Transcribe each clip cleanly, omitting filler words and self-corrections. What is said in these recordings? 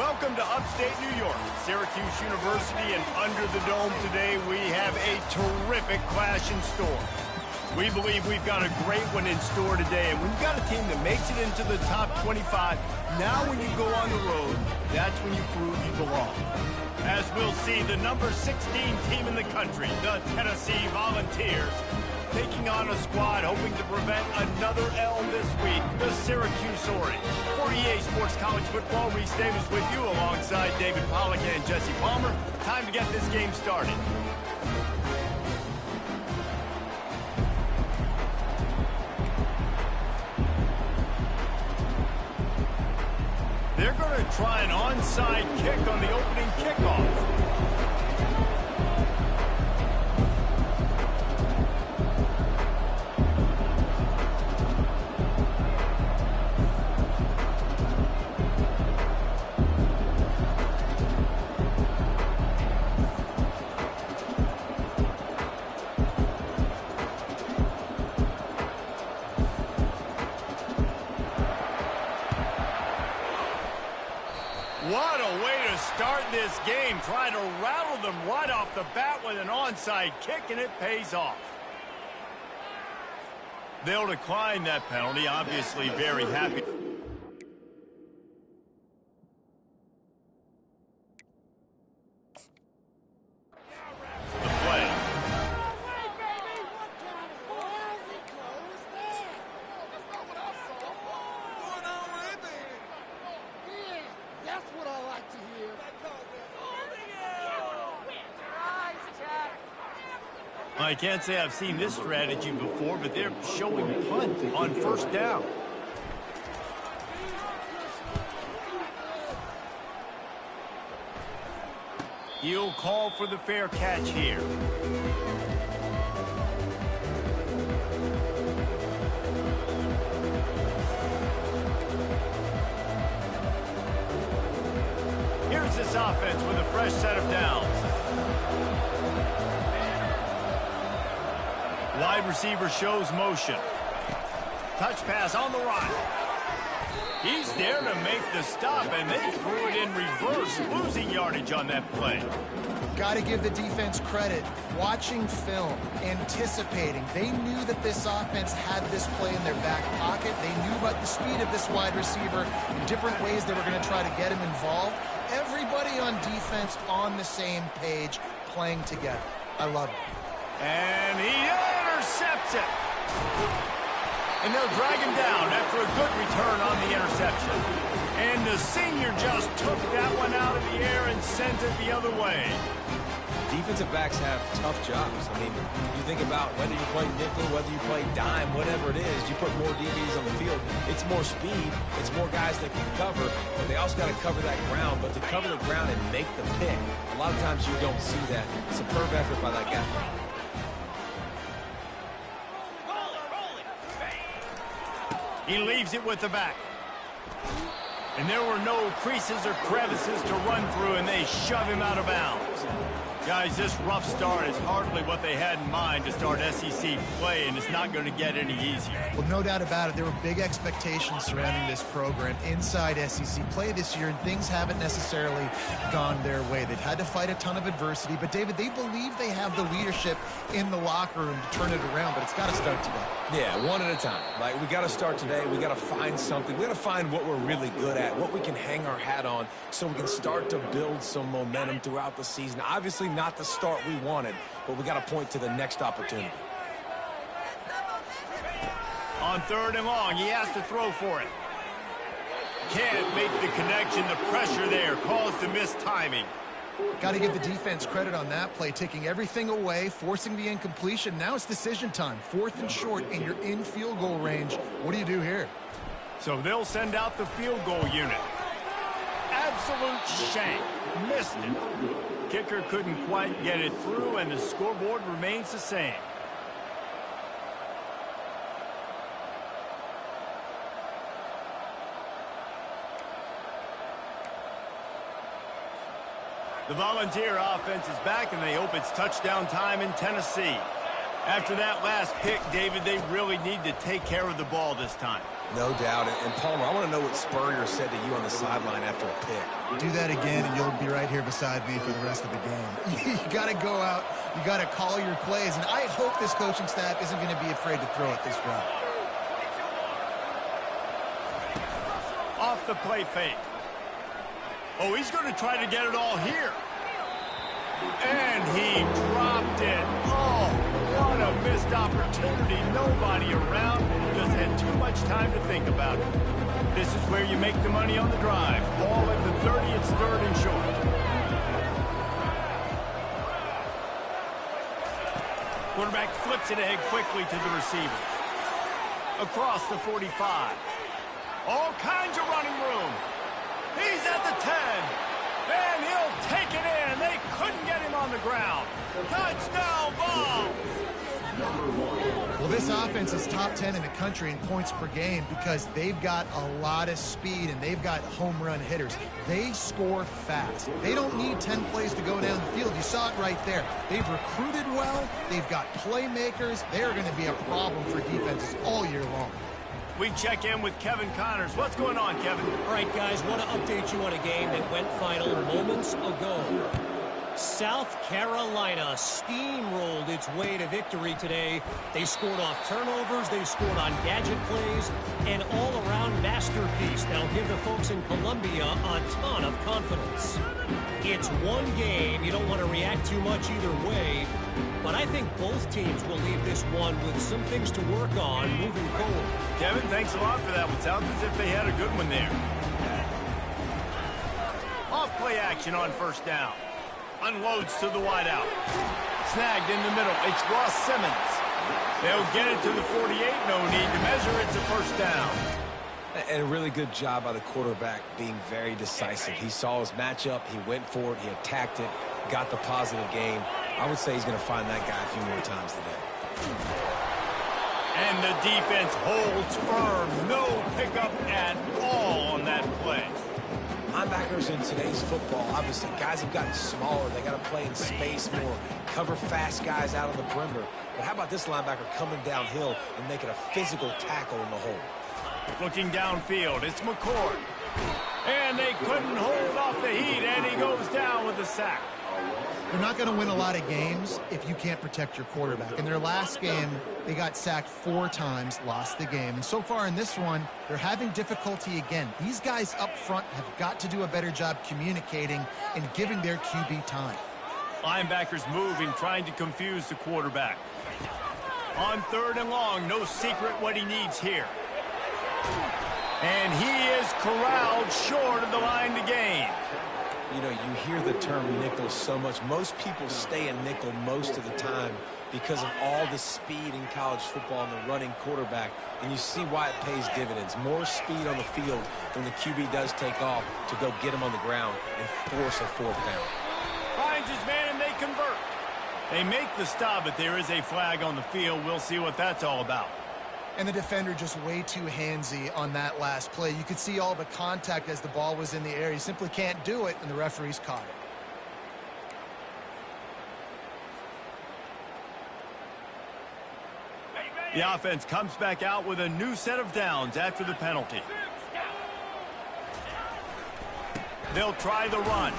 Welcome to upstate New York, Syracuse University, and under the dome today we have a terrific clash in store. We believe we've got a great one in store today, and when you've got a team that makes it into the top 25, now when you go on the road, that's when you prove you belong. As we'll see, the number 16 team in the country, the Tennessee Volunteers, taking on a squad hoping to prevent another L this week, the Syracuse Orange. For EA Sports College Football, Reese Davis with you alongside David Pollack and Jesse Palmer. Time to get this game started. They're going to try an onside kick on the opening kickoff. What a way to start this game. Try to rattle them right off the bat with an onside kick, and it pays off. They'll decline that penalty, obviously very happy. I can't say I've seen this strategy before, but they're showing punt on first down. He'll call for the fair catch here. Here's this offense with a fresh set of downs. Wide receiver shows motion. Touch pass on the right. He's there to make the stop, and they threw it in reverse, losing yardage on that play. Got to give the defense credit. Watching film, anticipating. They knew that this offense had this play in their back pocket. They knew about the speed of this wide receiver in different ways they were going to try to get him involved. Everybody on defense on the same page, playing together. I love it. And he intercepts it. And they'll drag him down after a good return on the interception. And the senior just took that one out of the air and sent it the other way. Defensive backs have tough jobs. I mean, you think about whether you play nickel, whether you play dime, whatever it is, you put more DBs on the field. It's more speed. It's more guys that can cover, but they also got to cover that ground. But to cover the ground and make the pick, a lot of times you don't see that. Superb effort by that guy. He leaves it with the back. And there were no creases or crevices to run through, and they shove him out of bounds. Guys, this rough start is hardly what they had in mind to start SEC play, and it's not going to get any easier. Well, no doubt about it. There were big expectations surrounding this program inside SEC play this year, and things haven't necessarily gone their way. They've had to fight a ton of adversity, but, David, they believe they have the leadership in the locker room to turn it around, but it's got to start today. Yeah, one at a time. Like, we got to start today. We got to find something. We got to find what we're really good at, what we can hang our hat on, so we can start to build some momentum throughout the season. Obviously, not the start we wanted, but we got to point to the next opportunity. On 3rd and long, he has to throw for it. Can't make the connection. The pressure there caused the missed timing. Got to give the defense credit on that play, taking everything away, forcing the incompletion. Now it's decision time. 4th and short, and you're in field goal range. What do you do here? So they'll send out the field goal unit. Absolute shank. Missed it. Kicker couldn't quite get it through, and the scoreboard remains the same. The Volunteer offense is back, and they hope it's touchdown time in Tennessee. After that last pick, David, they really need to take care of the ball this time. No doubt. And Palmer, I want to know what Spurrier said to you on the sideline after a pick. Do that again, and you'll be right here beside me for the rest of the game. You got to go out. You got to call your plays, and I hope this coaching staff isn't going to be afraid to throw it this drive. Off the play fake. Oh, he's going to try to get it all here. And he dropped it. Oh, what a missed opportunity. Nobody around. Just had too much time to think about it. This is where you make the money on the drive. Ball at the 30, it's third and short. Quarterback flips it ahead quickly to the receiver. Across the 45. All kinds of running room. He's at the 10. And he'll take it in. They couldn't get him on the ground. Touchdown, Vols! Well, this offense is top 10 in the country in points per game because they've got a lot of speed and they've got home run hitters. They score fast. They don't need 10 plays to go down the field. You saw it right there. They've recruited well. They've got playmakers. They're going to be a problem for defenses all year long. We check in with Kevin Connors. What's going on, Kevin? All right, guys, want to update you on a game that went final moments ago. South Carolina steamrolled its way to victory today. They scored off turnovers, they scored on gadget plays, an all-around masterpiece that'll give the folks in Columbia a ton of confidence. It's one game. You don't want to react too much either way, but I think both teams will leave this one with some things to work on moving forward. Kevin, thanks a lot for that one. Sounds as if they had a good one there. Off play action on first down. Unloads to the wideout. Snagged in the middle. It's Ross Simmons. They'll get it to the 48. No need to measure. It's a first down. And a really good job by the quarterback being very decisive. He saw his matchup. He went for it. He attacked it. Got the positive game. I would say he's going to find that guy a few more times today. And the defense holds firm. No pickup at all on that play. Linebackers in today's football, obviously, guys have gotten smaller. They got to play in space more, cover fast guys out of the perimeter. But how about this linebacker coming downhill and making a physical tackle in the hole? Looking downfield, it's McCord. And they couldn't hold off the heat, and he goes down with a sack. You're not going to win a lot of games if you can't protect your quarterback. In their last game, they got sacked 4 times, lost the game. And so far in this one, they're having difficulty again. These guys up front have got to do a better job communicating and giving their QB time. Linebackers moving, trying to confuse the quarterback. On third and long, no secret what he needs here. And he is corralled short of the line to gain. You know, you hear the term nickel so much. Most people stay in nickel most of the time because of all the speed in college football and the running quarterback. And you see why it pays dividends. More speed on the field when the QB does take off to go get him on the ground and force a fourth down. Finds his man and they convert. They make the stop, but there is a flag on the field. We'll see what that's all about. And the defender just way too handsy on that last play. You could see all the contact as the ball was in the air. He simply can't do it, and the referees caught it. The offense comes back out with a new set of downs after the penalty. They'll try the run.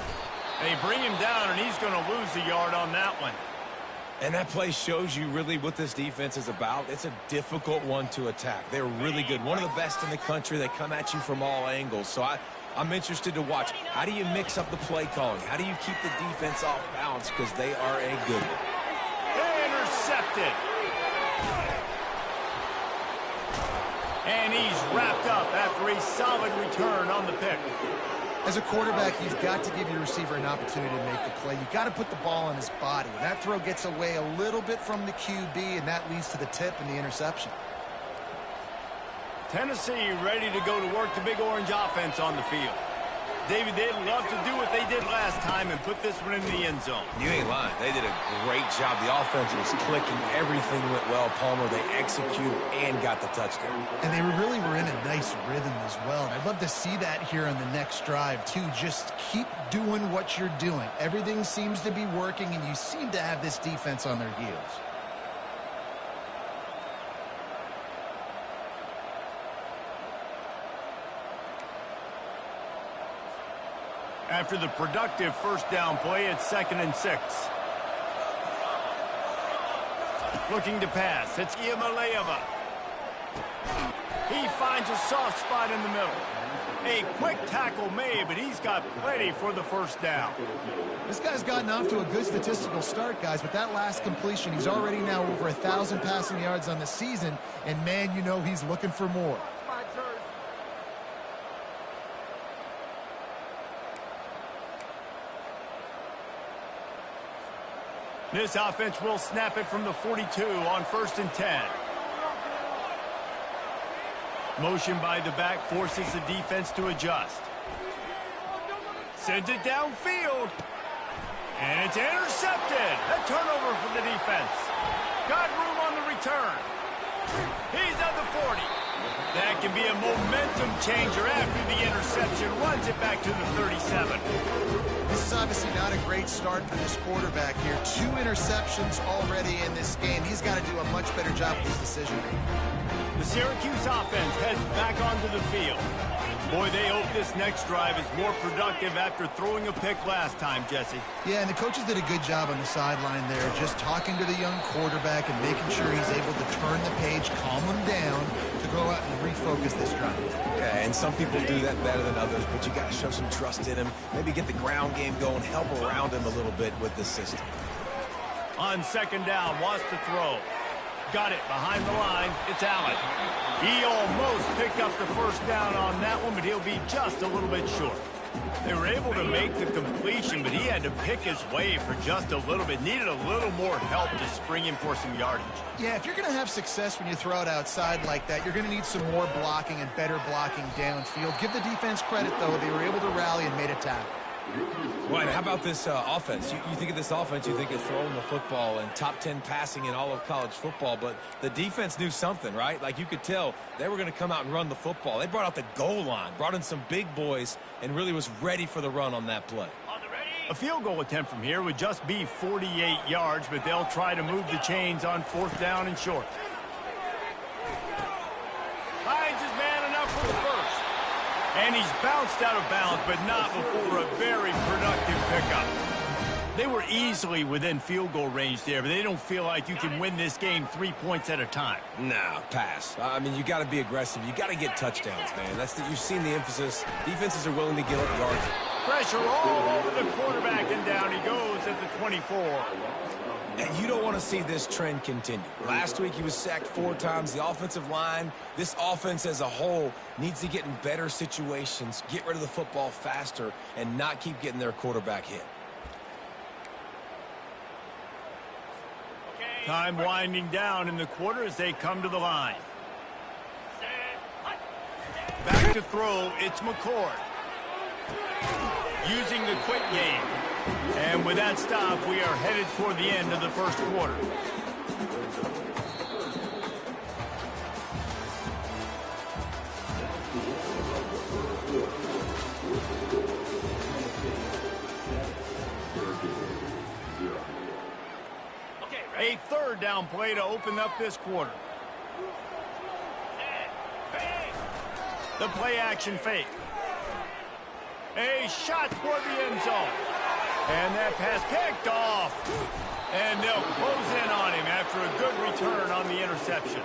They bring him down, and he's going to lose a yard on that one. And that play shows you really what this defense is about. It's a difficult one to attack. They're really good. One of the best in the country. They come at you from all angles. So I'm interested to watch. How do you mix up the play calling? How do you keep the defense off balance? Because they are a good one. Intercepted. And he's wrapped up after a solid return on the pick. As a quarterback, you've got to give your receiver an opportunity to make the play. You've got to put the ball on his body. And that throw gets away a little bit from the QB, and that leads to the tip and the interception. Tennessee ready to go to work the Big Orange offense on the field. David, they'd love to do what they did last time and put this one in the end zone. You ain't lying. They did a great job. The offense was clicking. Everything went well. Palmer, they executed and got the touchdown. And they really were in a nice rhythm as well. And I'd love to see that here on the next drive, too. Just keep doing what you're doing. Everything seems to be working, and you seem to have this defense on their heels. After the productive first down play, it's 2nd and 6. Looking to pass, it's Iamaleava. He finds a soft spot in the middle. A quick tackle made, but he's got plenty for the first down. This guy's gotten off to a good statistical start, guys. With that last completion, he's already now over 1,000 passing yards on the season, and man, you know he's looking for more. This offense will snap it from the 42 on 1st and 10. Motion by the back forces the defense to adjust. Sends it downfield. And it's intercepted. A turnover for the defense. Got room on the return. He's at the 40. That can be a momentum changer after the interception. Runs it back to the 37. This is obviously not a great start for this quarterback here. 2 interceptions already in this game. He's got to do a much better job with his decision-making. The Syracuse offense heads back onto the field. Boy, they hope this next drive is more productive after throwing a pick last time, Jesse. Yeah, and the coaches did a good job on the sideline there, just talking to the young quarterback and making sure he's able to turn the page, calm him down, to go out and refocus this drive. Yeah, and some people do that better than others, but you got to show some trust in him. Maybe get the ground game going, help around him a little bit with the system. On 2nd down, wants to throw. Got it behind the line. It's Allen. He almost picked up the first down on that one, but he'll be just a little bit short. They were able to make the completion, but he had to pick his way for just a little bit. Needed a little more help to spring in for some yardage. Yeah, if you're going to have success when you throw it outside like that, you're going to need some more blocking and better blocking downfield. Give the defense credit, though. They were able to rally and made a tackle. Well, and how about this offense? You think of this offense, you think of throwing the football and top 10 passing in all of college football, but the defense knew something, right? Like you could tell they were going to come out and run the football. They brought out the goal line, brought in some big boys, and really was ready for the run on that play. A field goal attempt from here would just be 48 yards, but they'll try to move the chains on 4th down and short. Finds his man enough for the first. And he's bounced out of bounds, but not before a very productive pickup. They were easily within field goal range there, but they don't feel like you can win this game 3 points at a time. No, pass. I mean, you got to be aggressive. You got to get touchdowns, man. You've seen the emphasis. Defenses are willing to give up yards. Pressure all over the quarterback, and down he goes at the 24. And you don't want to see this trend continue. Last week he was sacked 4 times. The offensive line, this offense as a whole, needs to get in better situations, get rid of the football faster, and not keep getting their quarterback hit. Time winding down in the quarter as they come to the line. Back to throw, it's McCord. Using the quick game. And with that stop, we are headed toward the end of the first quarter. A 3rd down play to open up this quarter. The play action fake. A shot toward the end zone. And that pass picked off. And they'll close in on him after a good return on the interception.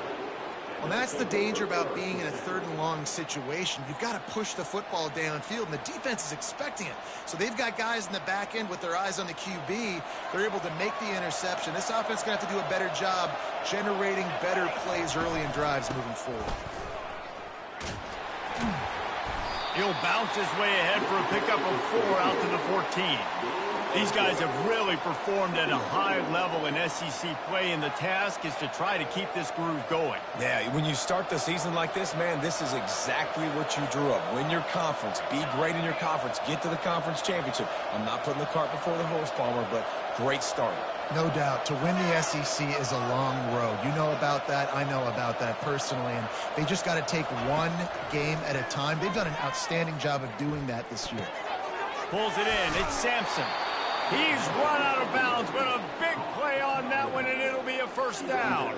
Well, that's the danger about being in a 3rd and long situation. You've got to push the football downfield, and the defense is expecting it. So they've got guys in the back end with their eyes on the QB. They're able to make the interception. This offense is going to have to do a better job generating better plays early in drives moving forward. He'll bounce his way ahead for a pickup of 4 out to the 14. These guys have really performed at a high level in SEC play, and the task is to try to keep this groove going. Yeah, when you start the season like this, man, this is exactly what you drew up. Win your conference. Be great in your conference. Get to the conference championship. I'm not putting the cart before the horse, Palmer, but great start. No doubt. To win the SEC is a long road. You know about that. I know about that personally. And they just got to take one game at a time. They've done an outstanding job of doing that this year. Pulls it in. It's Sampson. He's run out of bounds, but a big play on that one, and it'll be a 1st down.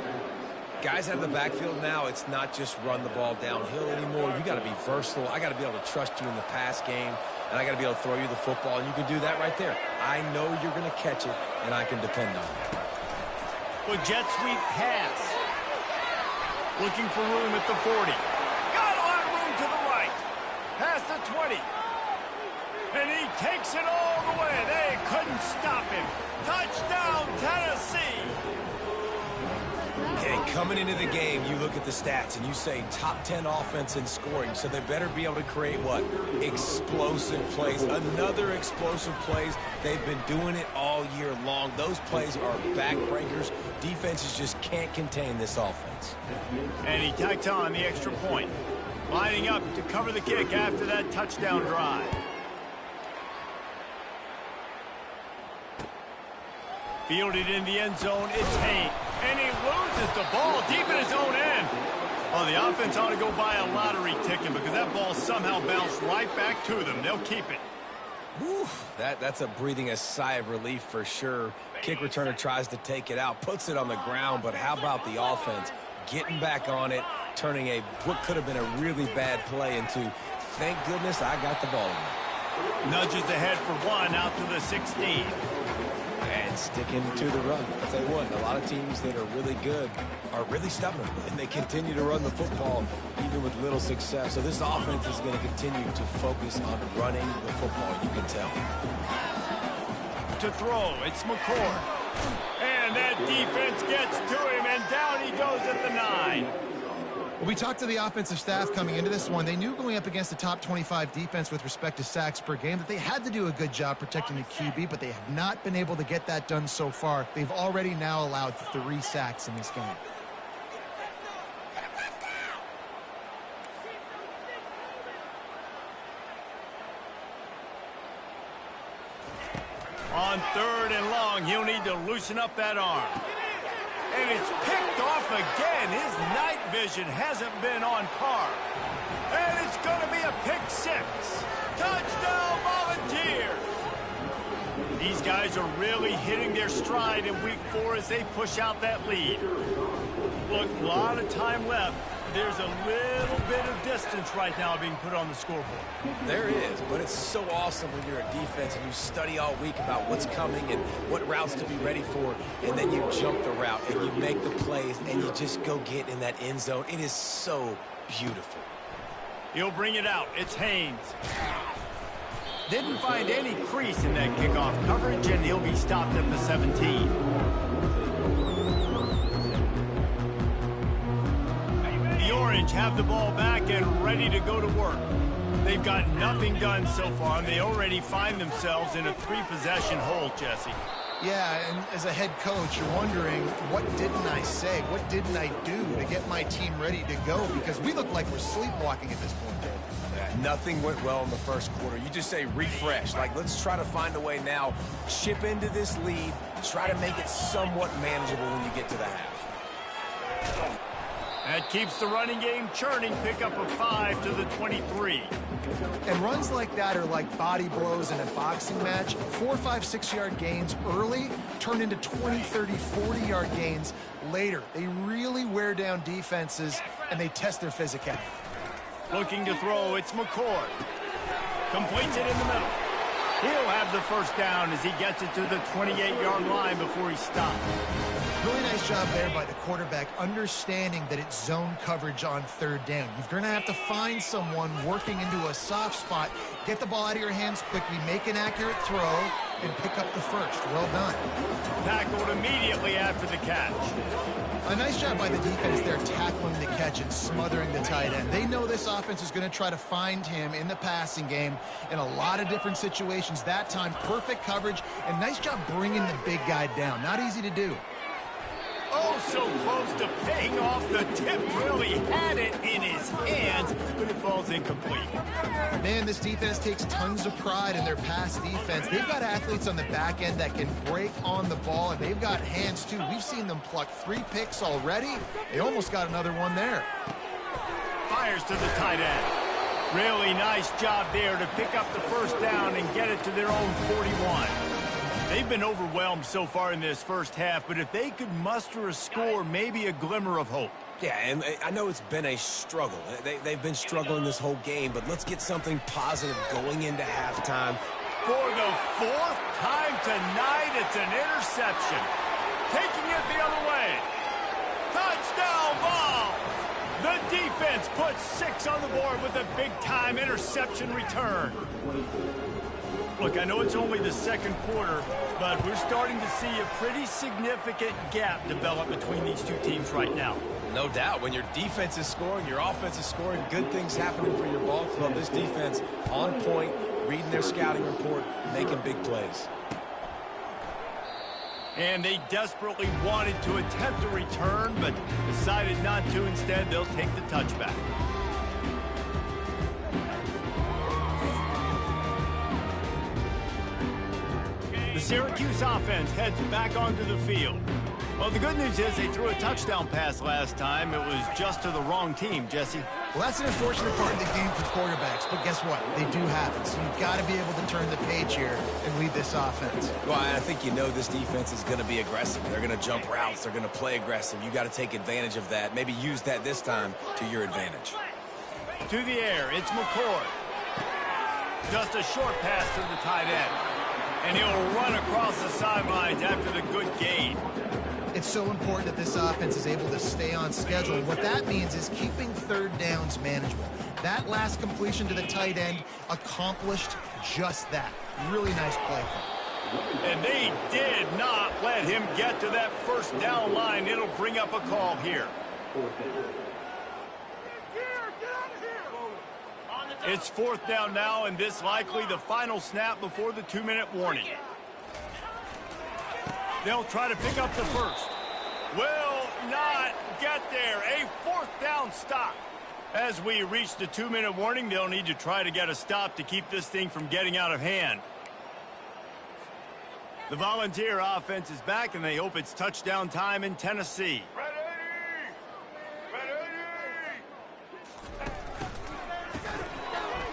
Guys out of the backfield now, it's not just run the ball downhill anymore. You got to be versatile. I got to be able to trust you in the pass game. and I got to be able to throw you the football, and you can do that right there. I know you're going to catch it, and I can depend on it. Well, jet sweep pass. Looking for room at the 40. Got a lot of room to the right. Past the 20. And he takes it all the way. They couldn't stop him. Touchdown, Tennessee. Okay, coming into the game, you look at the stats and you say top 10 offense in scoring, so they better be able to create what? Explosive plays. Another explosive plays. They've been doing it all year long. Those plays are backbreakers. Defenses just can't contain this offense. And he tacks on the extra point. Lining up to cover the kick after that touchdown drive. Fielded in the end zone, it's Haynes. And he loses the ball deep in his own end. Oh, the offense ought to go buy a lottery ticket because that ball somehow bounced right back to them. They'll keep it. Whew, that's a breathing a sigh of relief for sure. Kick returner tries to take it out, puts it on the ground, but how about the offense getting back on it, turning what could have been a really bad play into, thank goodness I got the ball in. Nudges ahead for one out to the 16. And sticking to the run. I'll tell you what, a lot of teams that are really good are really stubborn, and they continue to run the football even with little success. So this offense is going to continue to focus on running the football, you can tell. To throw, it's McCord. And that defense gets to him, and down he goes at the 9. Well, we talked to the offensive staff coming into this one. They knew going up against the top 25 defense with respect to sacks per game that they had to do a good job protecting the QB, but they have not been able to get that done so far. They've already now allowed 3 sacks in this game. On 3rd and long, he'll need to loosen up that arm. And it's picked off again. His night vision hasn't been on par. And it's going to be a pick 6. Touchdown, Volunteers! These guys are really hitting their stride in week 4 as they push out that lead. Look, a lot of time left. There's a little bit of distance right now being put on the scoreboard. There is, but it's so awesome when you're a defense and you study all week about what's coming and what routes to be ready for, and then you jump the route and you make the plays and you just go get in that end zone. It is so beautiful. He'll bring it out. It's Haynes. Didn't find any crease in that kickoff coverage, and he'll be stopped at the 17. The Orange have the ball back and ready to go to work. They've got nothing done so far, and they already find themselves in a 3-possession hole, Jesse. Yeah, and as a head coach, you're wondering, what didn't I say? What didn't I do to get my team ready to go? Because we look like we're sleepwalking at this point, Dave. Yeah, nothing went well in the first quarter. You just say refresh. Like, let's try to find a way now, chip into this lead, try to make it somewhat manageable when you get to the half. That keeps the running game churning. Pick up a 5 to the 23. And runs like that are like body blows in a boxing match. 4, 5, 6-yard gains early turn into 20, 30, 40-yard gains later. They really wear down defenses, and they test their physicality. Looking to throw, it's McCord. Completes it in the middle. He'll have the first down as he gets it to the 28-yard line before he stops. Really nice job there by the quarterback, understanding that it's zone coverage on 3rd down. You're going to have to find someone working into a soft spot, get the ball out of your hands quickly, make an accurate throw, and pick up the first. Well done. Tackled immediately after the catch. A nice job by the defense there tackling the catch and smothering the tight end. They know this offense is going to try to find him in the passing game in a lot of different situations. That time, perfect coverage, and nice job bringing the big guy down. Not easy to do. Oh, so close to paying off. The tip really had it in his hands, but it falls incomplete. Man, this defense takes tons of pride in their pass defense. They've got athletes on the back end that can break on the ball, and they've got hands, too. We've seen them pluck 3 picks already. They almost got another one there. Fires to the tight end. Really nice job there to pick up the first down and get it to their own 41. They They've been overwhelmed so far in this first half, but if they could muster a score, maybe a glimmer of hope. Yeah, and I know it's been a struggle. They've been struggling this whole game, but let's get something positive going into halftime. For the fourth time tonight, it's an interception. Taking it the other way. Touchdown ball! The defense puts 6 on the board with a big-time interception return. Look, I know it's only the second quarter, but we're starting to see a pretty significant gap develop between these two teams right now. No doubt. When your defense is scoring, your offense is scoring, good things happening for your ball club. This defense on point, reading their scouting report, making big plays. And they desperately wanted to attempt a return, but decided not to. Instead, they'll take the touchback. The Syracuse offense heads back onto the field. Well, the good news is they threw a touchdown pass last time. It was just to the wrong team, Jesse. Well, that's an unfortunate part of the game for quarterbacks, but guess what? They do have it, so you've got to be able to turn the page here and lead this offense. Well, I think you know this defense is going to be aggressive. They're going to jump routes. They're going to play aggressive. You got to take advantage of that. Maybe use that this time to your advantage. To the air, it's McCord. Just a short pass to the tight end. And he'll run across the sidelines after the good gain. It's so important that this offense is able to stay on schedule. What that means is keeping third downs manageable. That last completion to the tight end accomplished just that. Really nice play. And they did not let him get to that first down line. It'll bring up a call here. It's 4th down now, and this likely the final snap before the 2-minute warning. They'll try to pick up the first. Will not get there. A 4th down stop. As we reach the 2-minute warning, they'll need to try to get a stop to keep this thing from getting out of hand. The Volunteer offense is back, and they hope it's touchdown time in Tennessee.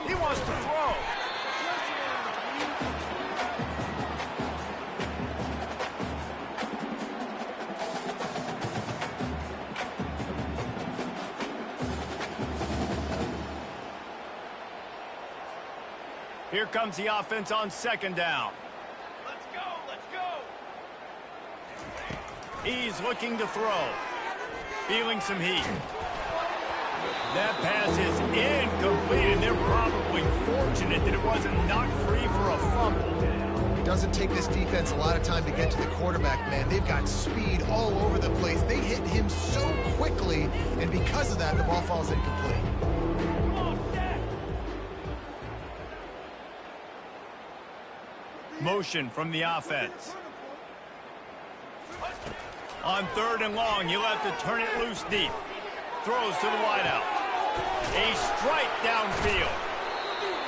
He wants to throw. Here comes the offense on 2nd down. Let's go. He's looking to throw. Feeling some heat. That pass is incomplete, and they're probably fortunate that it wasn't knocked free for a fumble. It doesn't take this defense a lot of time to get to the quarterback, man. They've got speed all over the place. They hit him so quickly, and because of that, the ball falls incomplete. Motion from the offense. On 3rd and long, he'll have to turn it loose deep. Throws to the wideout. A strike downfield.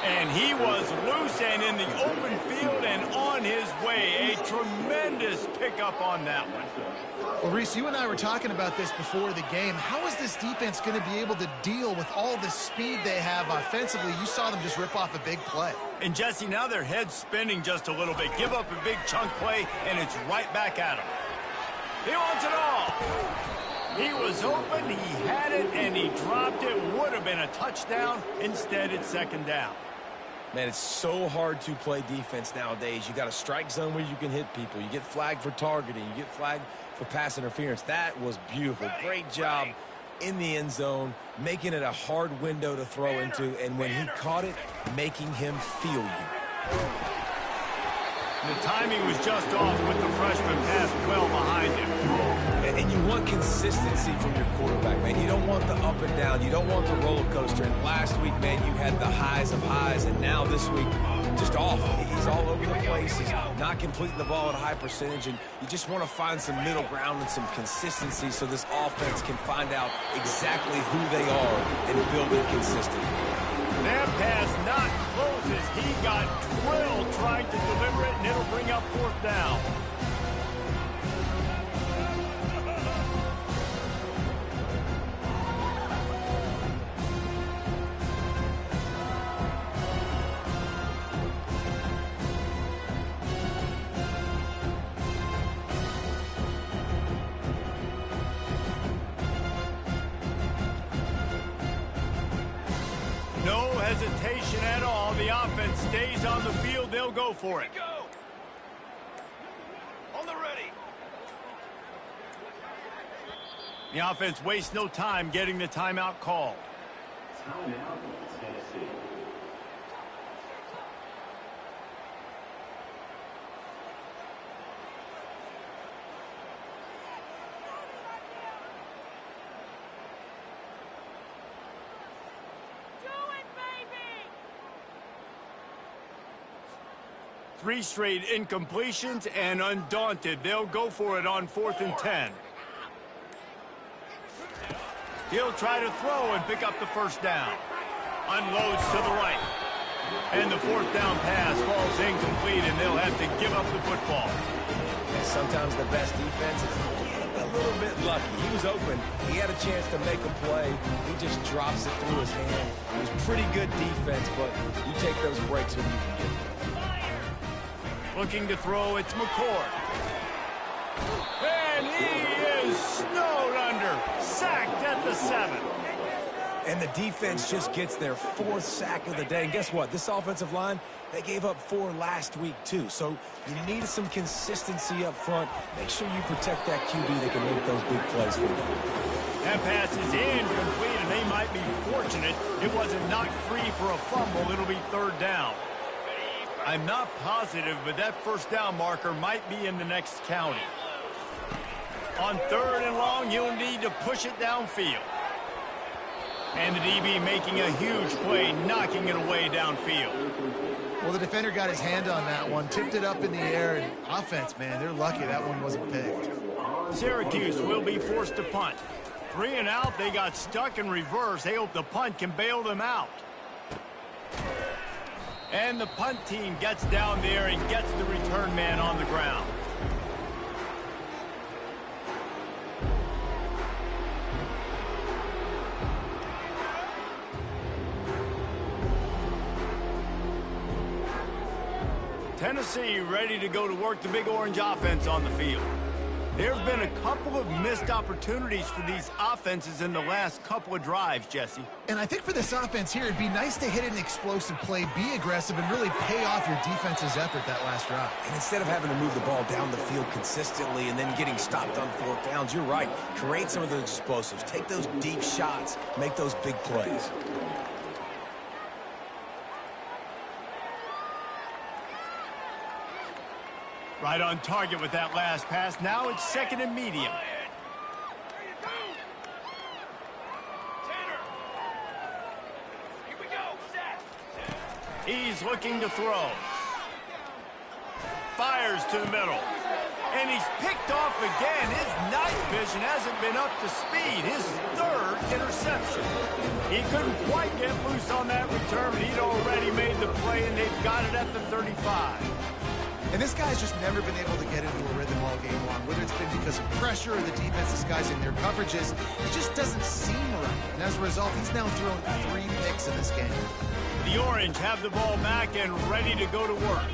And he was loose and in the open field and on his way. A tremendous pickup on that one. Well, Reese, you and I were talking about this before the game. How is this defense going to be able to deal with all the speed they have offensively? You saw them just rip off a big play. And, Jesse, now their head's spinning just a little bit. Give up a big chunk play, and it's right back at him. He wants it all. He was open, he had it, and he dropped it. Would have been a touchdown. Instead, it's 2nd down. Man, it's so hard to play defense nowadays. You got a strike zone where you can hit people. You get flagged for targeting. You get flagged for pass interference. That was beautiful. Great job in the end zone, making it a hard window to throw into, and when he caught it, making him feel you. The timing was just off with the freshman pass well behind him. And you want consistency from your quarterback, man. You don't want the up and down. You don't want the roller coaster. And last week, man, you had the highs of highs, and now this week, just off. He's all over the place. He's not completing the ball at a high percentage, and you just want to find some middle ground and some consistency so this offense can find out exactly who they are and build it consistently. That pass not close as he got drilled trying to deliver it, and it'll bring up 4th down. hesitation at all. The offense stays on the field. They'll go for it. Go. On the ready. The offense wastes no time getting the timeout called. Timeout, Tennessee. Three straight incompletions, and undaunted, they'll go for it on 4th and 10. He'll try to throw and pick up the first down. Unloads to the right. And the 4th down pass falls incomplete, and they'll have to give up the football. And sometimes the best defense is a little bit lucky. He was open. He had a chance to make a play. He just drops it through his hand. It was pretty good defense, but you take those breaks when you can get them. Looking to throw, it's McCord. And he is snowed under. Sacked at the 7. And the defense just gets their 4th sack of the day. And guess what? This offensive line, they gave up 4 last week, too. So you need some consistency up front. Make sure you protect that QB that can make those big plays for you. That pass is incomplete, and they might be fortunate it wasn't knocked free for a fumble. It'll be 3rd down. I'm not positive, but that first down marker might be in the next county. On 3rd and long, you'll need to push it downfield. And the DB making a huge play, knocking it away downfield. Well, the defender got his hand on that one, tipped it up in the air, and offense, man, they're lucky that one wasn't picked. Syracuse will be forced to punt. 3 and out, they got stuck in reverse. They hope the punt can bail them out. And the punt team gets down there and gets the return man on the ground. Tennessee ready to go to work the Big Orange offense on the field. There have been a couple of missed opportunities for these offenses in the last couple of drives, Jesse. And I think for this offense here, it'd be nice to hit an explosive play, be aggressive, and really pay off your defense's effort that last drive. And instead of having to move the ball down the field consistently and then getting stopped on 4th downs, you're right. Create some of those explosives. Take those deep shots. Make those big plays. Right on target with that last pass. Now it's 2nd and medium. Here we go. Set. He's looking to throw. Fires to the middle. And he's picked off again. His night vision hasn't been up to speed. His 3rd interception. He couldn't quite get loose on that return, but he'd already made the play, and they've got it at the 35. And this guy's just never been able to get into a rhythm all game long, whether it's been because of pressure or the defense disguising their coverages. It just doesn't seem right. And as a result, he's now thrown 3 picks in this game. The Orange have the ball back and ready to go to work.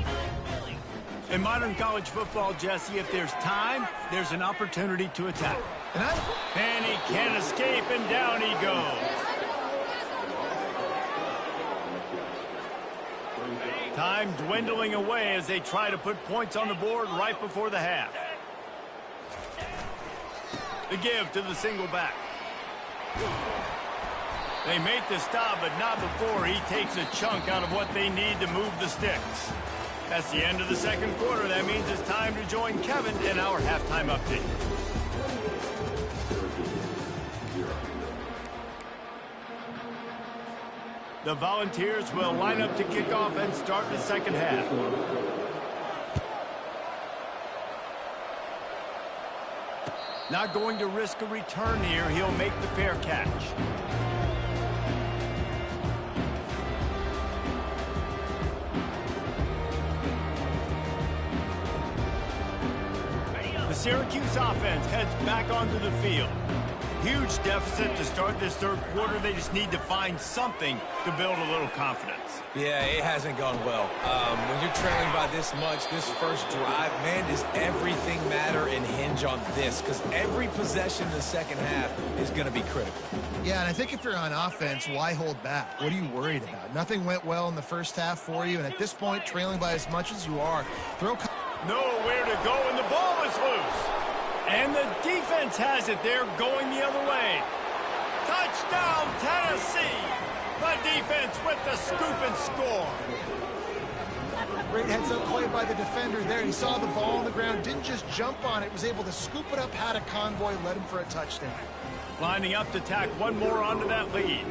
In modern college football, Jesse, if there's time, there's an opportunity to attack. And he can't escape, and down he goes. Time dwindling away as they try to put points on the board right before the half. The give to the single back. They make the stop, but not before he takes a chunk out of what they need to move the sticks. That's the end of the 2nd quarter. That means it's time to join Kevin in our halftime update. The Volunteers will line up to kick off and start the 2nd half. Not going to risk a return here. He'll make the fair catch. The Syracuse offense heads back onto the field. Huge deficit to start this third quarter. They just need to find something to build a little confidence. Yeah, it hasn't gone well. When you're trailing by this much, this first drive, man, does everything matter and hinge on this? Because every possession in the second half is going to be critical. Yeah, and I think if you're on offense, why hold back? What are you worried about? Nothing went well in the first half for you, and at this point, trailing by as much as you are, nowhere to go, and the ball is loose. And the defense has it. They're going the other way. Touchdown, Tennessee. The defense with the scoop and score. Great heads-up play by the defender there. He saw the ball on the ground, didn't just jump on it, was able to scoop it up, had a convoy, led him for a touchdown. Lining up to tack one more onto that lead.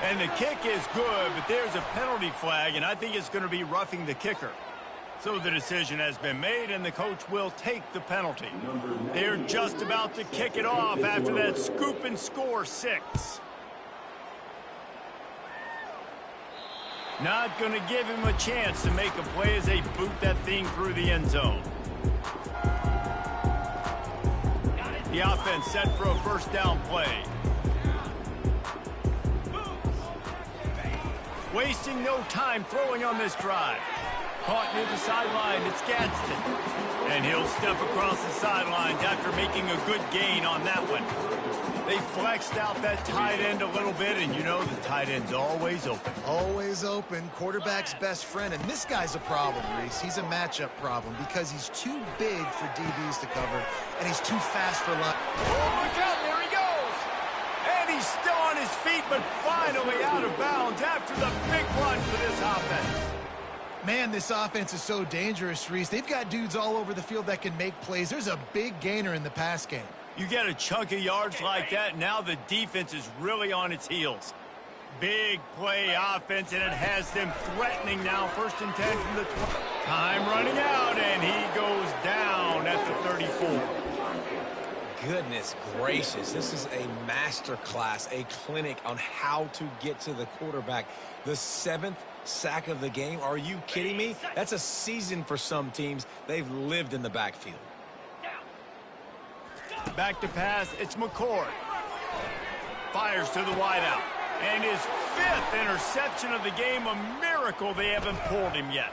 And the kick is good, but there's a penalty flag, and I think it's going to be roughing the kicker. So the decision has been made, and the coach will take the penalty. They're just about to kick it off after that scoop and score 6. Not going to give him a chance to make a play as they boot that thing through the end zone. The offense set for a first down play. Wasting no time throwing on this drive. Caught near the sideline, it's Gadsden. And he'll step across the sidelines after making a good gain on that one. They flexed out that tight end a little bit, and you know the tight end's always open. Always open, quarterback's best friend. And this guy's a problem, Reese. He's a matchup problem because he's too big for DBs to cover, and he's too fast for line. Oh, look out, there he goes! And he's still on his feet, but finally out of bounds after the big run for this offense. Man, this offense is so dangerous, Reese. They've got dudes all over the field that can make plays. There's a big gainer in the pass game. You get a chunk of yards like that, now the defense is really on its heels. Big play offense, and it has them threatening now. 1st and 10 from the 20. Time running out, and he goes down at the 34. Goodness gracious, this is a master class, a clinic on how to get to the quarterback. The 7th sack of the game. Are you kidding me? That's a season for some teams. They've lived in the backfield. Back to pass, it's McCord. Fires to the wideout. And his 5th interception of the game, a miracle they haven't pulled him yet.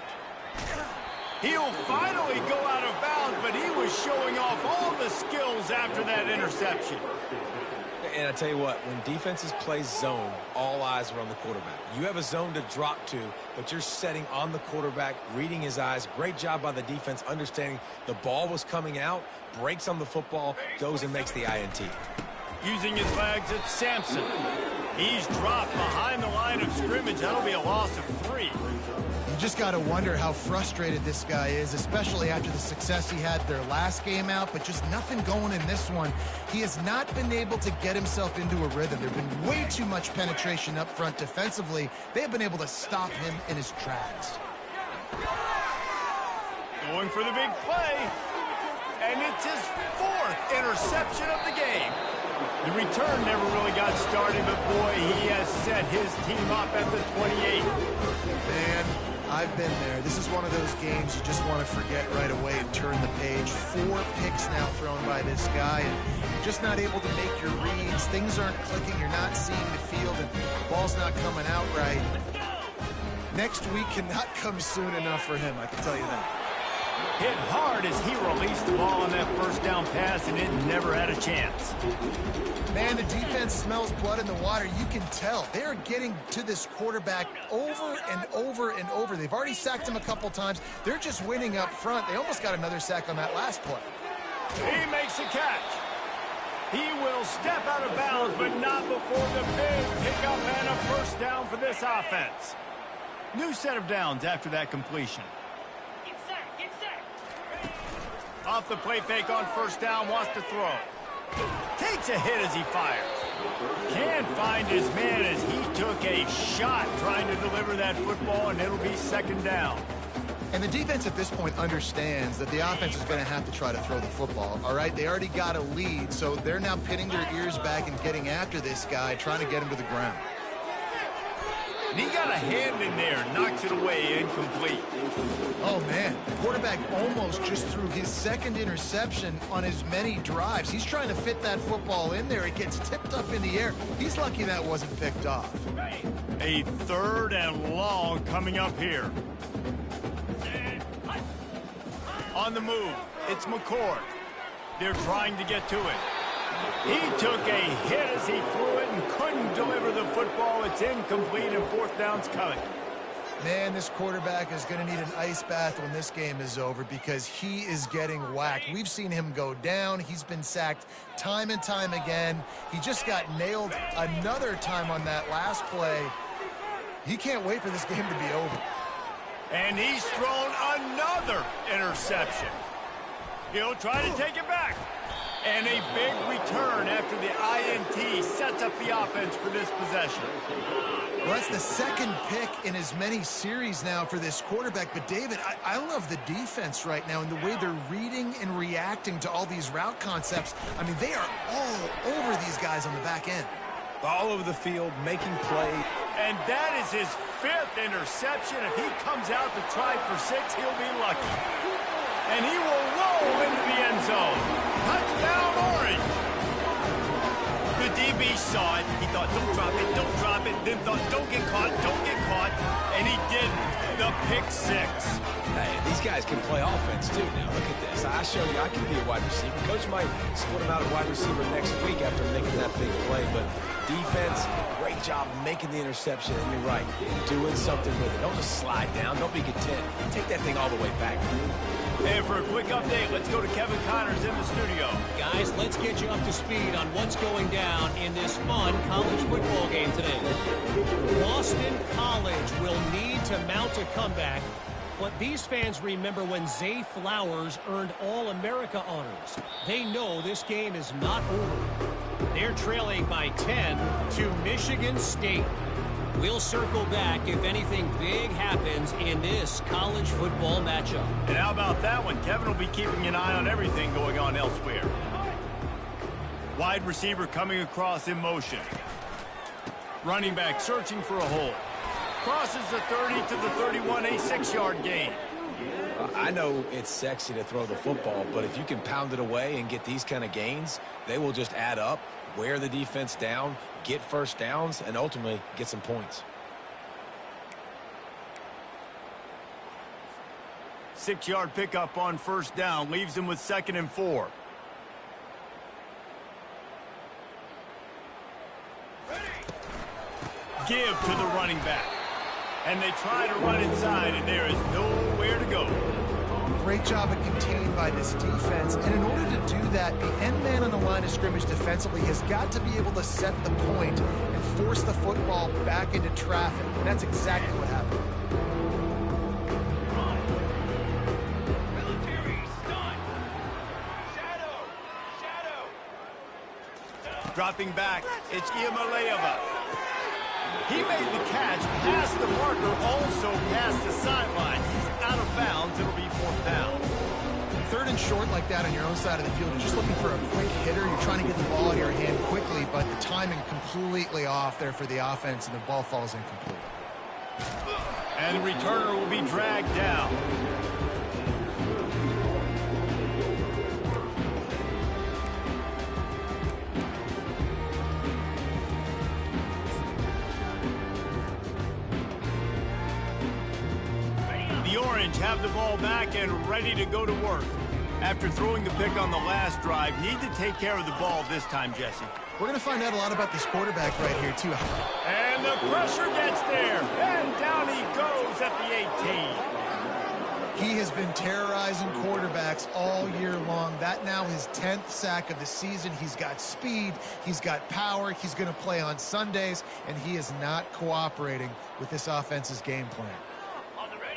He'll finally go out of bounds, but he was showing off all the skills after that interception. And I tell you what, when defenses play zone, all eyes are on the quarterback. You have a zone to drop to, but you're setting on the quarterback, reading his eyes. Great job by the defense, understanding the ball was coming out, breaks on the football, goes and makes the INT. Using his legs, it's Sampson. He's dropped behind the line of scrimmage. That'll be a loss of 3. You just got to wonder how frustrated this guy is, especially after the success he had their last game out, but just nothing going in this one. He has not been able to get himself into a rhythm. There's been way too much penetration up front defensively. They have been able to stop him in his tracks. Going for the big play. And it's his 4th interception of the game. The return never really got started, but boy, he has set his team up at the 28. Man, I've been there. This is one of those games you just want to forget right away and turn the page. 4 picks now thrown by this guy, and you're just not able to make your reads. Things aren't clicking. You're not seeing the field, and the ball's not coming out right. Next week cannot come soon enough for him, I can tell you that. Hit hard as he released the ball on that first down pass, and it never had a chance. Man, the defense smells blood in the water. You can tell. They're getting to this quarterback over and over and over. They've already sacked him a couple times. They're just winning up front. They almost got another sack on that last play. He makes a catch. He will step out of bounds, but not before the big pickup and a first down for this offense. New set of downs after that completion. Off the play fake on first down, wants to throw. Takes a hit as he fires. Can't find his man as he took a shot trying to deliver that football, and it'll be 2nd down. And the defense at this point understands that the offense is going to have to try to throw the football, all right? They already got a lead, so they're now pinning their ears back and getting after this guy, trying to get him to the ground. And he got a hand in there, knocks it away, incomplete. Oh, man. The quarterback almost just threw his second interception on as many drives. He's trying to fit that football in there. It gets tipped up in the air. He's lucky that wasn't picked off. A 3rd and long coming up here. On the move, it's McCord. They're trying to get to it. He took a hit as he threw it and couldn't deliver the football. It's incomplete and 4th down's coming. Man, this quarterback is going to need an ice bath when this game is over because he is getting whacked. We've seen him go down. He's been sacked time and time again. He just got nailed another time on that last play. He can't wait for this game to be over. And he's thrown another interception. He'll try to take it back. And a big return after the INT sets up the offense for this possession. Well, that's the second pick in as many series now for this quarterback. But, David, I love the defense right now and the way they're reading and reacting to all these route concepts. I mean, they are all over these guys on the back end. All over the field, making play. And that is his 5th interception. If he comes out to try for 6, he'll be lucky. And he will roll into the end zone. Touchdown, Orange. The DB saw it. He thought, don't drop it, don't drop it. Then thought, don't get caught, don't get caught. And he didn't. The pick 6. Hey, these guys can play offense, too. Now, look at this. I show you I can be a wide receiver. Coach might split him out at wide receiver next week after making that big play. But defense, great job making the interception. And you're right, doing something with it. Don't just slide down. Don't be content. Take that thing all the way back. And for a quick update, let's go to Kevin Connors in the studio. Guys, let's get you up to speed on what's going down in this fun college football game today. Boston College will need to mount a comeback, but these fans remember when Zay Flowers earned All-America honors. They know this game is not over. They're trailing by 10 to Michigan State. We'll circle back if anything big happens in this college football matchup. And how about that one? Kevin will be keeping an eye on everything going on elsewhere. Wide receiver coming across in motion. Running back searching for a hole. Crosses the 30 to the 31, a 6-yard gain. I know it's sexy to throw the football, but if you can pound it away and get these kind of gains, they will just add up, wear the defense down, get first downs, and ultimately get some points. 6-yard pickup on 1st down, leaves him with 2nd and 4. Give to the running back. And they try to run inside, and there is nowhere to go. Great job of contained by this defense. And in order to do that, the end man on the line of scrimmage defensively has got to be able to set the point and force the football back into traffic. And that's exactly what happened. Dropping back, it's Iamaleava. He made the catch, past the marker, also past the sideline. He's out of bounds. It'll be 4th down. 3rd and short like that on your own side of the field, you're just looking for a quick hitter. You're trying to get the ball in your hand quickly, but the timing completely off there for the offense, and the ball falls incomplete. And the returner will be dragged down. The Orange have the ball back and ready to go to work. After throwing the pick on the last drive, need to take care of the ball this time, Jesse. We're going to find out a lot about this quarterback right here, too. And the pressure gets there. And down he goes at the 18. He has been terrorizing quarterbacks all year long. That now his 10th sack of the season. He's got speed. He's got power. He's going to play on Sundays, and he is not cooperating with this offense's game plan.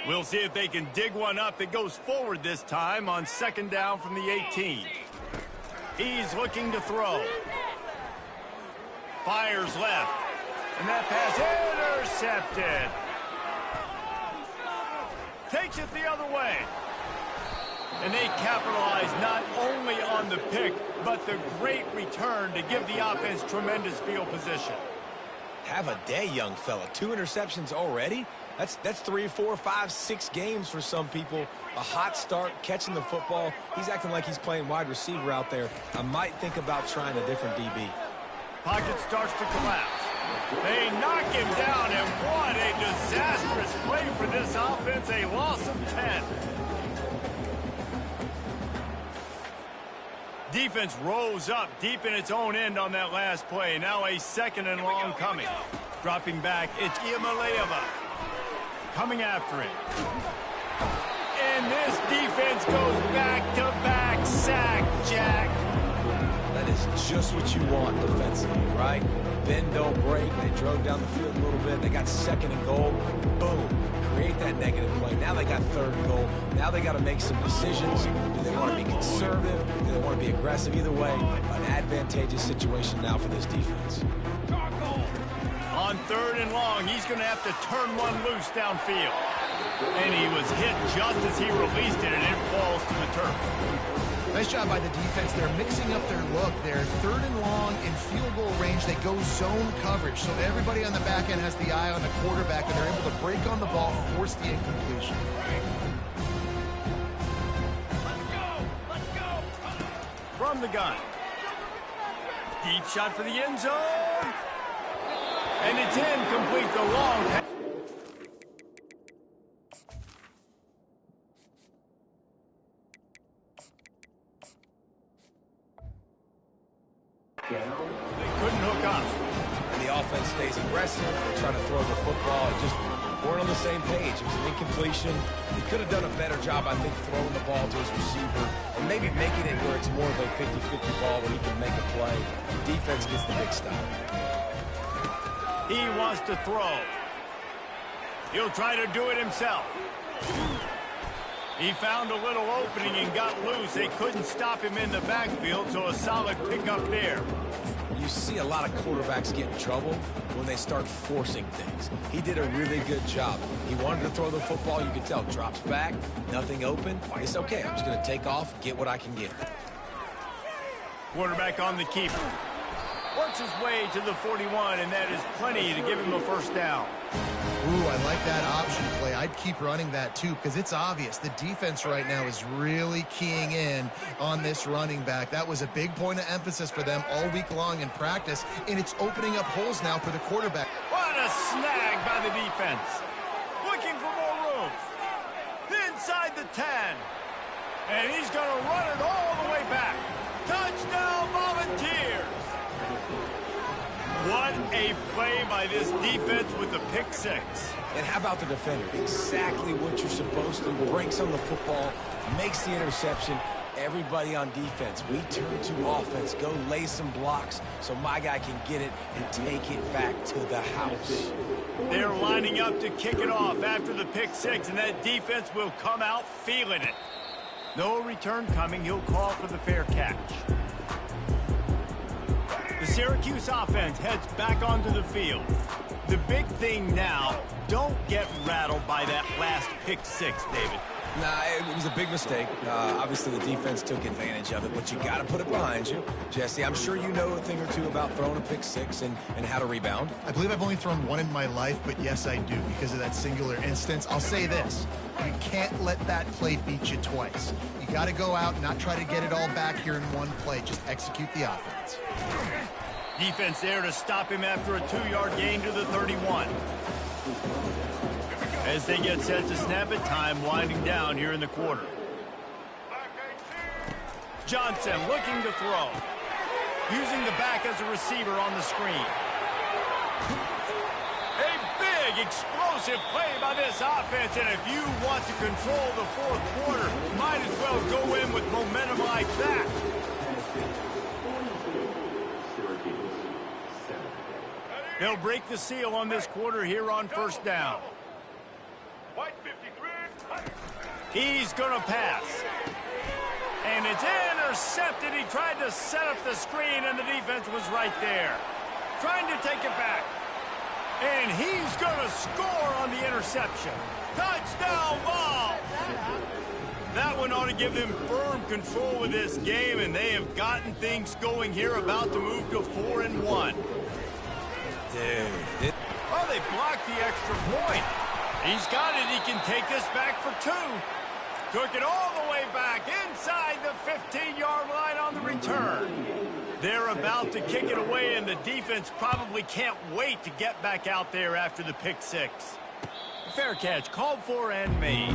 We'll see if they can dig one up that goes forward this time on 2nd down from the 18. He's looking to throw. Fires left. And that pass intercepted. Takes it the other way. And they capitalize not only on the pick, but the great return to give the offense tremendous field position. Have a day, young fella. 2 interceptions already? That's 3, 4, 5, 6 games for some people. A hot start, catching the football. He's acting like he's playing wide receiver out there. I might think about trying a different DB. Pocket starts to collapse. They knock him down, and what a disastrous play for this offense. A loss of 10. Defense rose up deep in its own end on that last play. Now a 2nd and long coming. Dropping back, it's Iamaleava coming after it. And this defense goes back-to-back sack, Jack. That is just what you want defensively, right? Bend, don't break. They drove down the field a little bit. They got 2nd and goal. Boom. Create that negative play. Now they got 3rd and goal. Now they got to make some decisions. Do they want to be conservative? Do they want to be aggressive? Either way, an advantageous situation now for this defense. On 3rd and long, he's going to have to turn one loose downfield. And he was hit just as he released it, and it falls to the turf. Nice job by the defense. They're mixing up their look. They're 3rd and long in field goal range. They go zone coverage. So everybody on the back end has the eye on the quarterback, and they're able to break on the ball, force the incompletion. Let's go. From the gun. Deep shot for the end zone. And it's incomplete. The long pass. They couldn't hook up. And the offense stays aggressive. They try to throw the football. It just weren't on the same page. It was an incompletion. He could have done a better job, I think, throwing the ball to his receiver and maybe making it where it's more of a 50-50 ball where he can make a play. Defense gets the big stop. He wants to throw. He'll try to do it himself. He found a little opening and got loose. They couldn't stop him in the backfield, so a solid pickup there. You see a lot of quarterbacks get in trouble when they start forcing things. He did a really good job. He wanted to throw the football. You could tell. Drops back, nothing open. It's okay. I'm just going to take off, get what I can get. Quarterback on the keeper. Works his way to the 41, and that is plenty to give him a 1st down. Ooh, I like that option play. I'd keep running that, too, because it's obvious. The defense right now is really keying in on this running back. That was a big point of emphasis for them all week long in practice, and it's opening up holes now for the quarterback. What a snag by the defense. Looking for more room. Inside the 10. And he's going to run it all the way back. Touchdown, Volunteers. What a play by this defense with the pick 6. And how about the defender? Exactly what you're supposed to. Breaks on the football, makes the interception. Everybody on defense, we turn to offense. Go lay some blocks so my guy can get it and take it back to the house. They're lining up to kick it off after the pick 6, and that defense will come out feeling it. No return coming. He'll call for the fair catch. The Syracuse offense heads back onto the field. The big thing now, don't get rattled by that last pick 6, David. Nah, it was a big mistake. Obviously, the defense took advantage of it, but you got to put it behind you. Jesse, I'm sure you know a thing or two about throwing a pick 6 and how to rebound. I believe I've only thrown one in my life, but yes, I do, because of that singular instance. I'll say this. You can't let that play beat you twice. You got to go out and not try to get it all back here in one play. Just execute the offense. Defense there to stop him after a 2-yard gain to the 31. As they get set to snap it, time winding down here in the quarter. Johnson looking to throw. Using the back as a receiver on the screen. A big, explosive play by this offense, and if you want to control the 4th quarter, might as well go in with momentum like that. They'll break the seal on this quarter here on 1st down. He's going to pass. And it's intercepted. He tried to set up the screen, and the defense was right there. Trying to take it back. And he's going to score on the interception. Touchdown ball. That one ought to give them firm control of this game, and they have gotten things going here, about to move to 4-1. Dude. Oh, they blocked the extra point. He's got it. He can take this back for 2. Took it all the way back inside the 15-yard line on the return. They're about to kick it away, and the defense probably can't wait to get back out there after the pick 6. Fair catch, called for and made.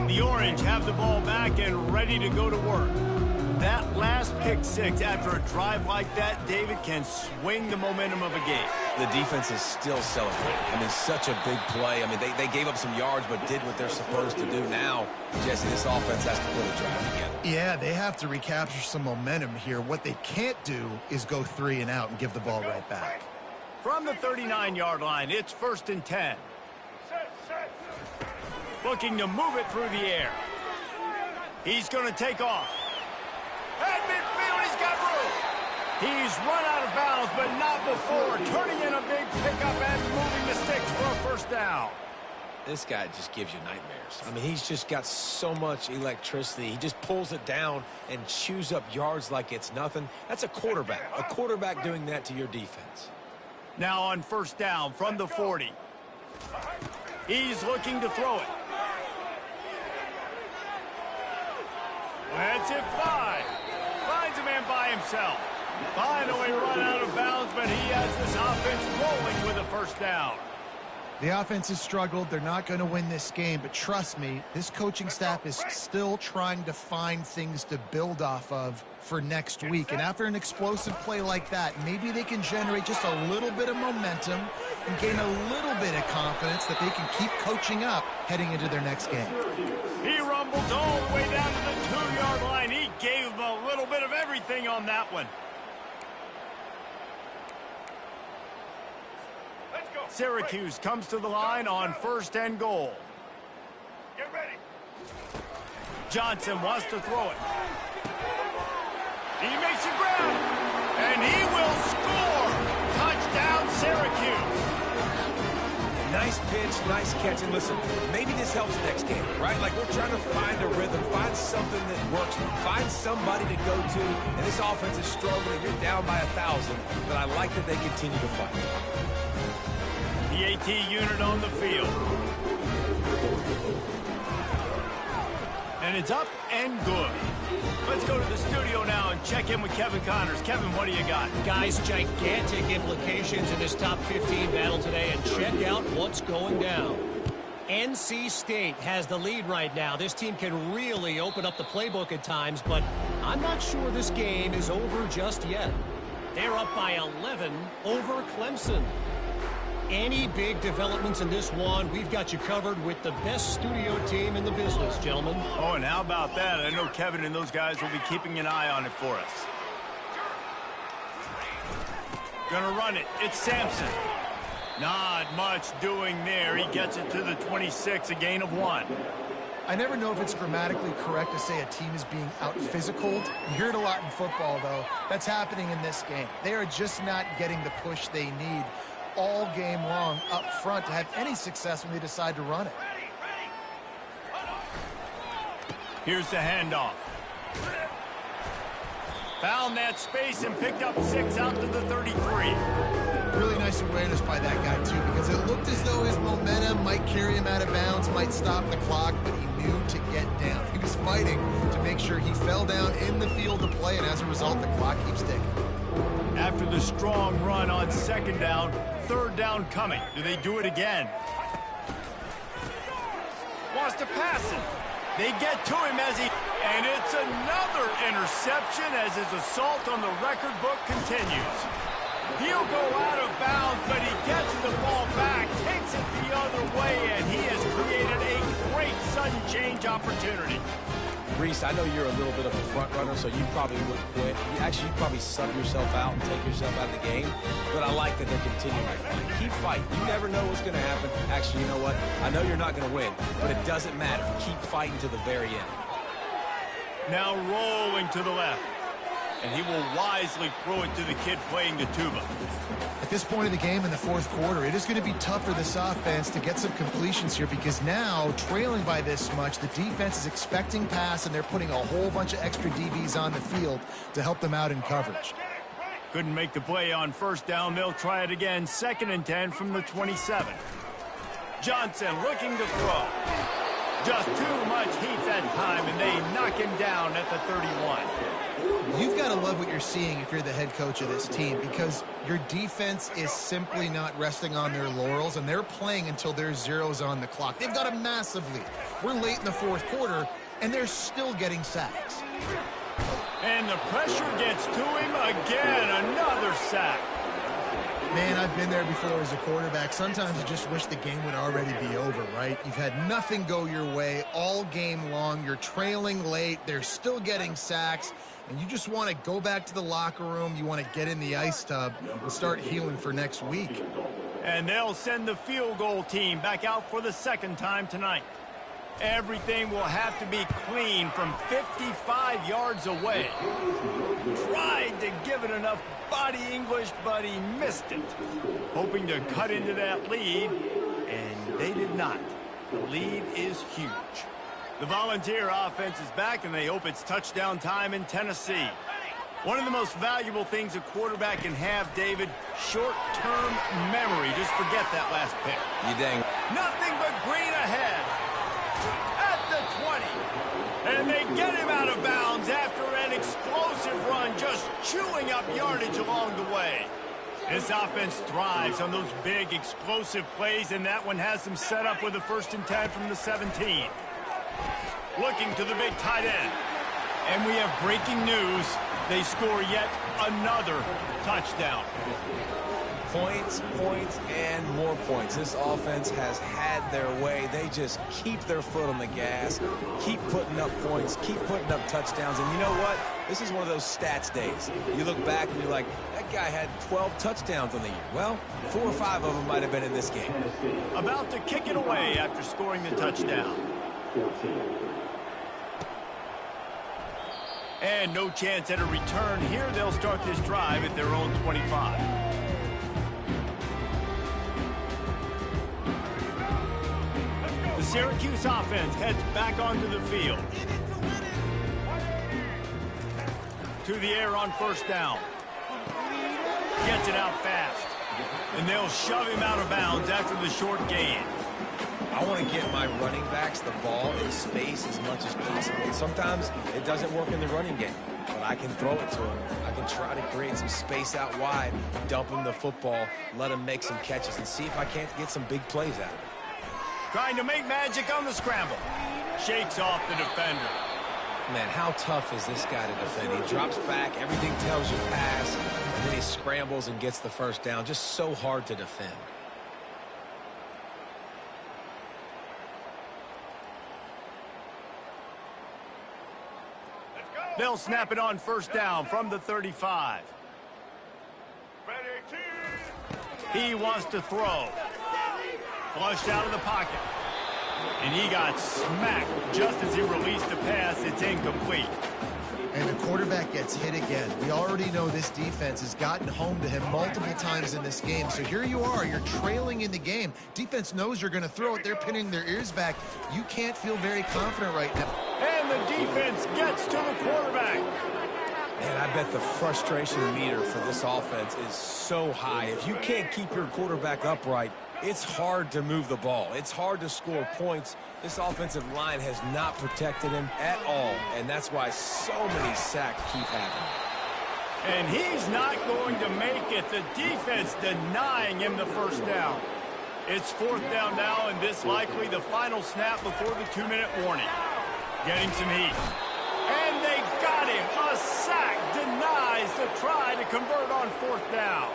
The Orange have the ball back and ready to go to work. That last pick 6 after a drive like that, David, can swing the momentum of a game. The defense is still celebrating. I mean, such a big play. I mean, they gave up some yards but did what they're supposed to do. Now, Jesse, this offense has to put a drive together. Yeah, they have to recapture some momentum here. What they can't do is go 3 and out and give the ball right back. From the 39-yard line, it's 1st and 10. Looking to move it through the air. He's going to take off. At midfield, he's got room. He's run out of bounds, but not before. Turning in a big pickup and moving the sticks for a 1st down. This guy just gives you nightmares. I mean, he's just got so much electricity. He just pulls it down and chews up yards like it's nothing. That's a quarterback. A quarterback doing that to your defense. Now on 1st down from the 40. He's looking to throw it. That's it, 5. Finds a man by himself. Finally run out of bounds, but he has this offense rolling with a 1st down. The offense has struggled. They're not going to win this game, but trust me, this coaching staff is still trying to find things to build off of for next week. And after an explosive play like that, maybe they can generate just a little bit of momentum and gain a little bit of confidence that they can keep coaching up heading into their next game. He rumbles all the way down to the 2-yard line. He gave them a little bit of everything on that one. Syracuse comes to the line on 1st and goal. Get ready. Johnson wants to throw it. He makes a grab, and he will score. Touchdown, Syracuse. Nice pitch, nice catch. And listen, maybe this helps next game, right? Like, we're trying to find a rhythm, find something that works, find somebody to go to. And this offense is struggling. You're down by 1,000, but I like that they continue to fight. The AT unit on the field. And it's up and good. Let's go to the studio now and check in with Kevin Connors. Kevin, what do you got? Guys, gigantic implications in this top 15 battle today, and check out what's going down. NC State has the lead right now. This team can really open up the playbook at times, but I'm not sure this game is over just yet. They're up by 11 over Clemson. Any big developments in this one, we've got you covered with the best studio team in the business, gentlemen. Oh, and how about that? I know Kevin and those guys will be keeping an eye on it for us. Gonna run it. It's Sampson. Not much doing there. He gets it to the 26, a gain of 1. I never know if it's grammatically correct to say a team is being out-physicaled. You hear it a lot in football, though. That's happening in this game. They are just not getting the push they need all game long up front to have any success when they decide to run it. Here's the handoff. Found that space and picked up 6 out to the 33. Really nice awareness by that guy, too, because it looked as though his momentum might carry him out of bounds, might stop the clock, but he knew to get down. He was fighting to make sure he fell down in the field of play, and as a result, the clock keeps ticking. After the strong run on 2nd down, 3rd down coming. Do they do it again? Wants to pass it. They get to him as he... And it's another interception as his assault on the record book continues. He'll go out of bounds, but he gets the ball back, takes it the other way, and he has created a great sudden change opportunity. Reese, I know you're a little bit of a front runner, so you probably would quit. You'd probably sub yourself out and take yourself out of the game. But I like that they're continuing to fight. Keep fighting. You never know what's going to happen. Actually, you know what? I know you're not going to win, but it doesn't matter. Keep fighting to the very end. Now rolling to the left. and he will wisely throw it to the kid playing the tuba. At this point of the game in the fourth quarter, it is going to be tough for this offense to get some completions here because now, trailing by this much, the defense is expecting pass, and they're putting a whole bunch of extra DBs on the field to help them out in coverage. Couldn't make the play on first down. They'll try it again. 2nd and 10 from the 27. Johnson looking to throw. Just too much heat that time, and they knock him down at the 31. You've got to love what you're seeing if you're the head coach of this team because your defense is simply not resting on their laurels, and they're playing until there's zeros on the clock. They've got a massive lead. We're late in the fourth quarter, and they're still getting sacks. And the pressure gets to him again. Another sack. Man, I've been there before as a quarterback. Sometimes you just wish the game would already be over, right? You've had nothing go your way all game long. You're trailing late. They're still getting sacks. And you just want to go back to the locker room. You want to get in the ice tub and start healing for next week. And they'll send the field goal team back out for the 2nd time tonight. Everything will have to be clean from 55 yards away. Tried to give it enough body English, but he missed it. Hoping to cut into that lead, and they did not. The lead is huge. The Volunteer offense is back, and they hope it's touchdown time in Tennessee. One of the most valuable things a quarterback can have, David, short-term memory. Just forget that last pick. You dang. Nothing but green ahead. At the 20. And they get him out of bounds after an explosive run, just chewing up yardage along the way. This offense thrives on those big, explosive plays, and that one has them set up with a 1st and 10 from the 17. Looking to the big tight end. And we have breaking news. They score yet another touchdown. Points, points, and more points. This offense has had their way. They just keep their foot on the gas, keep putting up points, keep putting up touchdowns. And you know what? This is one of those stats days. You look back and you're like, that guy had 12 touchdowns on the year. Well, 4 or 5 of them might have been in this game. About to kick it away after scoring the touchdown. 14. And no chance at a return here. They'll start this drive at their own 25. The Syracuse offense heads back onto the field. To the air on 1st down. Gets it out fast. And they'll shove him out of bounds after the short gain. I want to get my running backs the ball in space as much as possible. Sometimes it doesn't work in the running game, but I can throw it to them. I can try to create some space out wide, dump him the football, let him make some catches, and see if I can't get some big plays out of it. Trying to make magic on the scramble. Shakes off the defender. Man, how tough is this guy to defend? He drops back, everything tells you pass, and then he scrambles and gets the 1st down. Just so hard to defend. They'll snap it on 1st down from the 35. He wants to throw. Flushed out of the pocket. And he got smacked just as he released the pass. It's incomplete. And the quarterback gets hit again. We already know this defense has gotten home to him multiple times in this game. So here you are. You're trailing in the game. Defense knows you're going to throw it. They're pinning their ears back. You can't feel very confident right now. And the defense gets to the quarterback. Man, I bet the frustration meter for this offense is so high. If you can't keep your quarterback upright, it's hard to move the ball. It's hard to score points. This offensive line has not protected him at all, and that's why so many sacks keep happening. And he's not going to make it. The defense denying him the 1st down. It's 4th down now, and this likely the final snap before the 2-minute warning. Getting some heat. And they got him. A sack denies the try to convert on 4th down.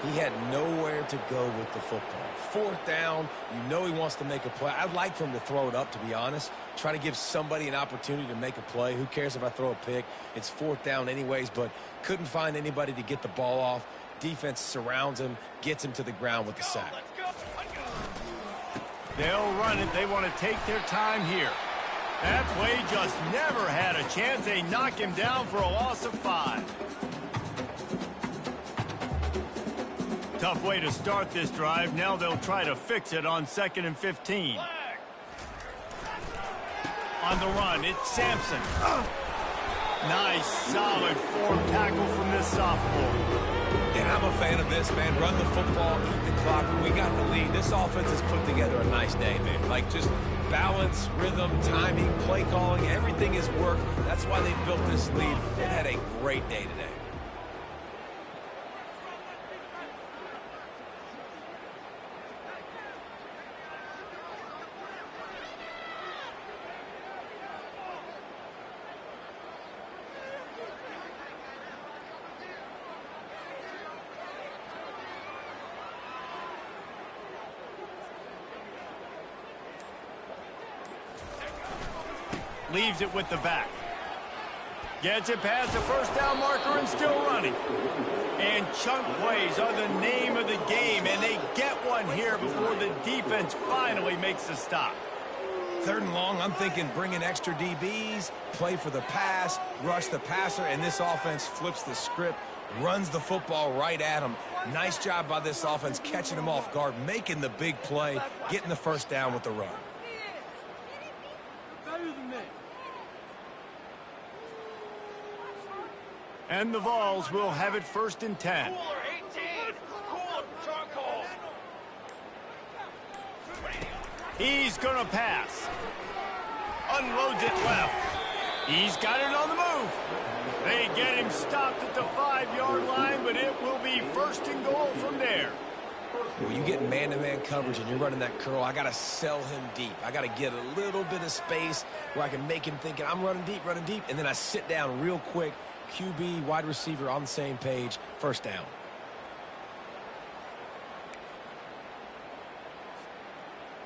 He had nowhere to go with the football. 4th down, you know he wants to make a play. I'd like for him to throw it up, to be honest. Try to give somebody an opportunity to make a play. Who cares if I throw a pick? It's 4th down anyways, but couldn't find anybody to get the ball off. Defense surrounds him, gets him to the ground with the sack. They'll run it. They want to take their time here. That play just never had a chance. They knock him down for a loss of 5. Tough way to start this drive. Now they'll try to fix it on 2nd and 15. On the run, it's Sampson. Nice, solid form tackle from this sophomore. And I'm a fan of this, man. Run the football, eat the clock. We got the lead. This offense has put together a nice day, man. Like, just balance, rhythm, timing, play calling, everything has worked. That's why they built this lead. It had a great day today. Leaves it with the back. Gets it past the first down marker and still running. And chunk plays are the name of the game, and they get one here before the defense finally makes the stop. 3rd and long, I'm thinking bring in extra DBs, play for the pass, rush the passer, and this offense flips the script, runs the football right at them. Nice job by this offense catching them off guard, making the big play, getting the first down with the run. And the Vols will have it 1st and 10. He's going to pass. Unloads it left. He's got it on the move. They get him stopped at the 5-yard line, but it will be 1st and goal from there. When you get man-to-man coverage and you're running that curl, I got to sell him deep. I got to get a little bit of space where I can make him think I'm running deep, and then I sit down real quick. QB, wide receiver on the same page, 1st down.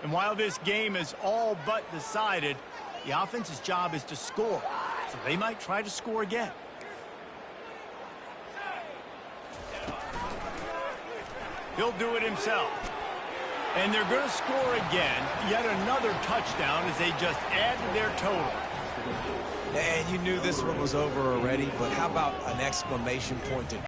And while this game is all but decided, the offense's job is to score. So they might try to score again. He'll do it himself. And they're going to score again. Yet another touchdown as they just add to their total. And you knew this one was over already, but how about an exclamation point to